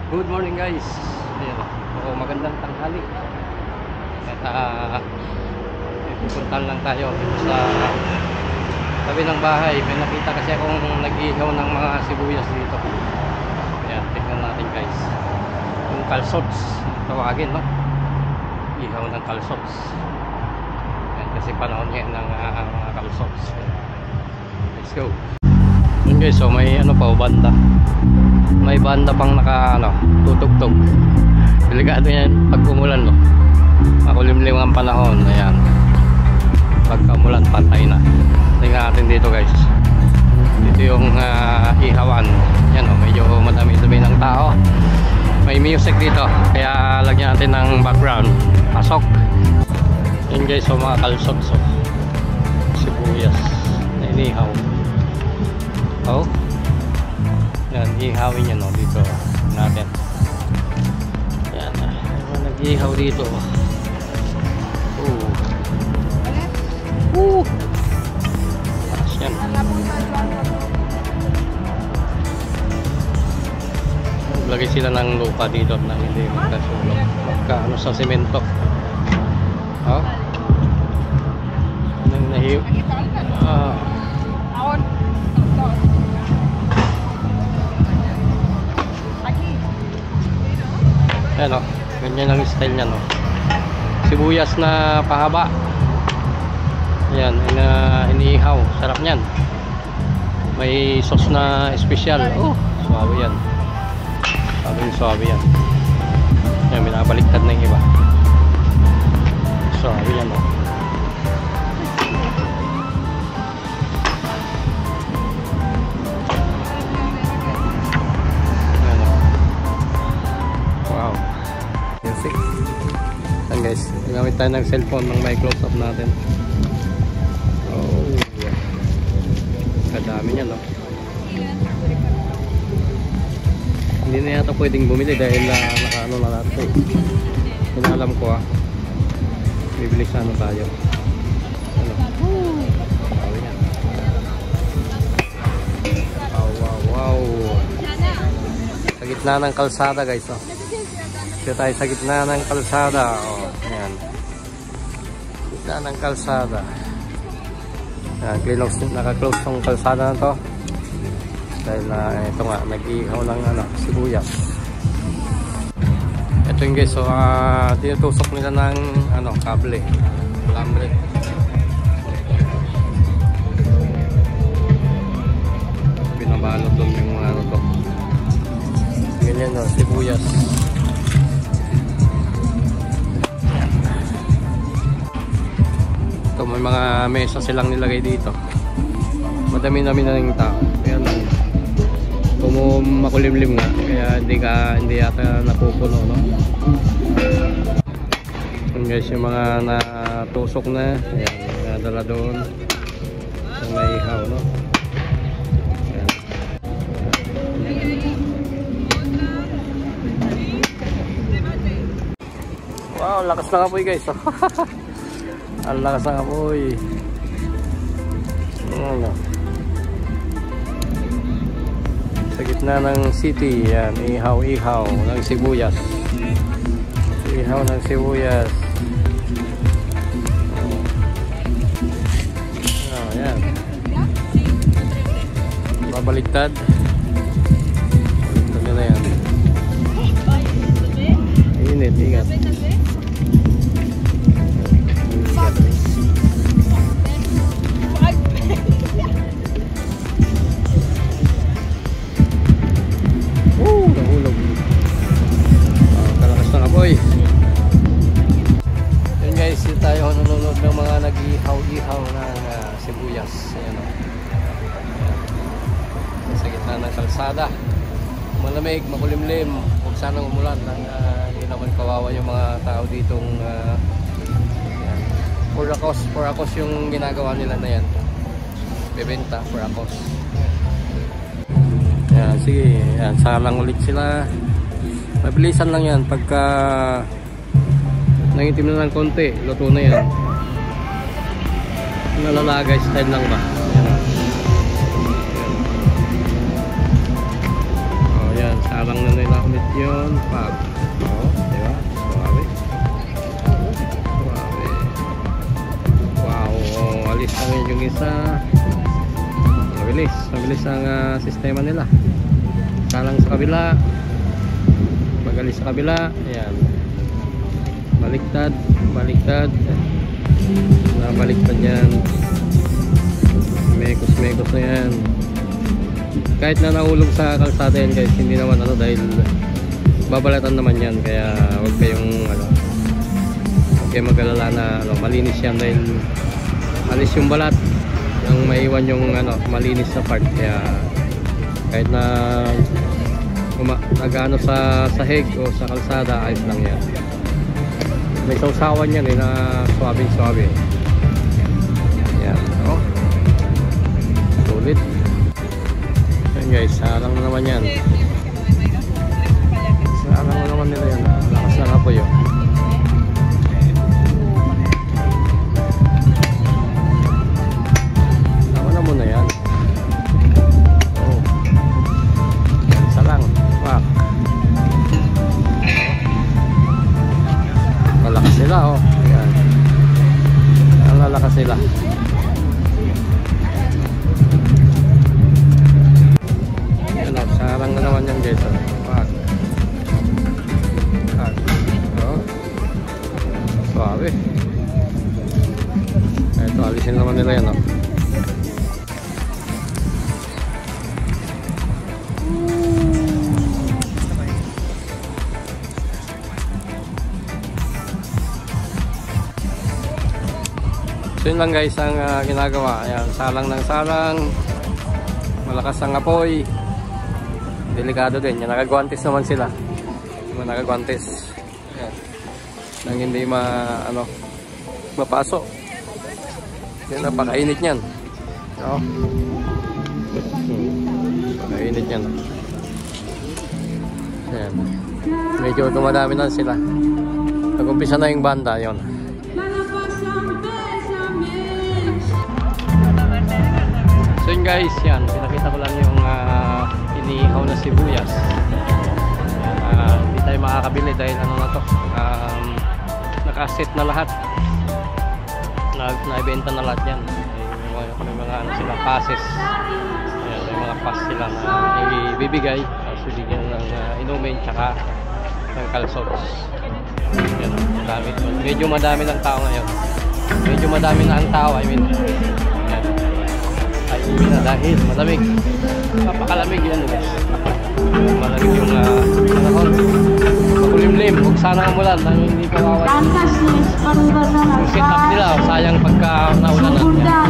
Good morning guys. Ayan, magandang tanghali. At pupuntahan lang tayo sa tabi ng bahay. May nakita kasi akong nag-ihaw ng mga sibuyas dito. Ayan, tignan natin guys. Yung kalsots, tawagin no? Ihaw ng kalsots. Ayan, kasi panahon ngayon ng mga kalsots. Let's go. Yun guys, so may ano pa, banda. May banda pang tutugtog. Delikado yan pag umulan, no? Makulimlim ang panahon. Ayan, pagka umulan patay na. Tingnan natin dito guys. Dito yung ihawan. Yan, medyo madami-dami ng tao. May music dito, kaya lagyan natin ng background. Pasok. Yan guys, so mga kalsot, so sibuyas na inihaw. Oh, yan, ihawin yan, no, dito natin. Yan, nag-ihaw dito. Paras yan. Lagay sila ng lupa dito na hindi magkasulok, magkaano sa semento. Oh, anong nahiw? Ayan o, ganyan ang style niya, no? Sibuyas na pahaba. Ayan, inihaw. Sarap niyan. May sauce na espesyal. Oh, suwabe yan. Suwabe yan. Ayan, binabaliktad na yung iba. Suwabe yan, no? Guys, gamit tayo ng cellphone ng may close up natin. Oh, kadami niya, no? Hindi na yata pwedeng bumili dahil nakaano na natin. Inalam ko bibili sana tayo. Ano? Sabi niya. Wow. Sa gitna ng kalsada guys, oh. Dito tayo sa gitna ng kalsada. Oh, ayan. Gitna ng kalsada. Ayan, naka-close tong kalsada na to. Dahil ito nga, nag-ihaw ng sibuyas. Ito yung guys, so tinutusok nila ng kable. Lambre. Binabalot doon yung mga to. Ganyan, no, sibuyas. Ito, may mga mesa silang nilagay dito. Madami-dami na yung tao. Kaya lang, makulimlim nga. Kaya hindi yata napupuno, no? Yan guys, yung mga natusok na. Ayan, nadala doon. Yung naihaw, no? Ayan. Wow, lakas na kapoy guys. Ang lakas ng apoy. Sa gitna ng city, yan, ihaw ng sibuyas. Ihaw ng sibuyas. Oh, yan. Babaliktad. Baliktad na yan. Ingat. Nahulog. Kalakas ng apoy. Yun guys, dito tayo nanonood ng mga nag-ihaw ng sibuyas. Ayan, sa gitna ng kalsada. Malamig, makulimlim. Huwag sanang umulan. Hindi naman kawawa yung mga tao ditong for a cause yung ginagawa nila na yan. Bebenta for a cause. Yan, sige, yan, salang ulit sila. Mabilisan lang yan. Pagka nangitim na ng konti, luto na yan. Nalalagay style lang ba? Yan. Oh, yan, salang na nila ulit. yun. Pag. Oo, di ba? Suwabe. Suwabe. Wow, alis lang yung isa. Mabilis. Mabilis ang sistema nila. Salang sa kabila. Magalis sa kabila. Ayan. Baliktad. Baliktad. Baliktad yan. Mekos na yan. Kahit na nahulog sa kalsada yan guys, hindi naman ano, dahil babalatan naman yan, kaya huwag kayong huwag kayong mag-alala na malinis yan, dahil alis yung balat, yung maiwan yung malinis na part, kaya kahit na nag-ano sa sahig o sa kalsada, ayos lang yan. May sausawan yan na suwabe. Yan, sulit. Yan guys, sarang na naman yan. Sarang na naman nila yan. Lakas lang apoy yun. Tama na muna yan. Oh. Isa lang. Wak. Malakas sila oh. Yan. Ang lalakas sila. Sarang na naman yan guys. Wag. Suabe. Ito, alisin naman nila yan. So yun lang guys ang ginagawa. Ayan, salang ng salang. Malakas ang apoy. Delikado din. Yan, nakagwantes naman sila. Nakagwantes. Yan. Nang hindi mapasok. Yan, napakainit niyan. No? Napakainit niyan. Yan. Medyo dumadami na sila. Nag-umpisa na yung banda. Yon. So yun guys, yan. Pinakita ko lang yung inihaw na sibuyas. Hindi tayo makakabili dahil na to, nakaset na lahat, naibenta na lahat yan. May mga sila passes. Ayan, may mga pass sila na ibibigay, so bigyan ng inumin tsaka ng kalsots. Ayan, madami. Medyo madami ng tao ngayon, medyo madami na ang tao, I mean na dahil malamig, napakalamig yan guys. Malamig yung panahon, makulimlim. Huwag sana umulan nang hindi kawawa yung set up nila. Sayang pagka naulanan yan.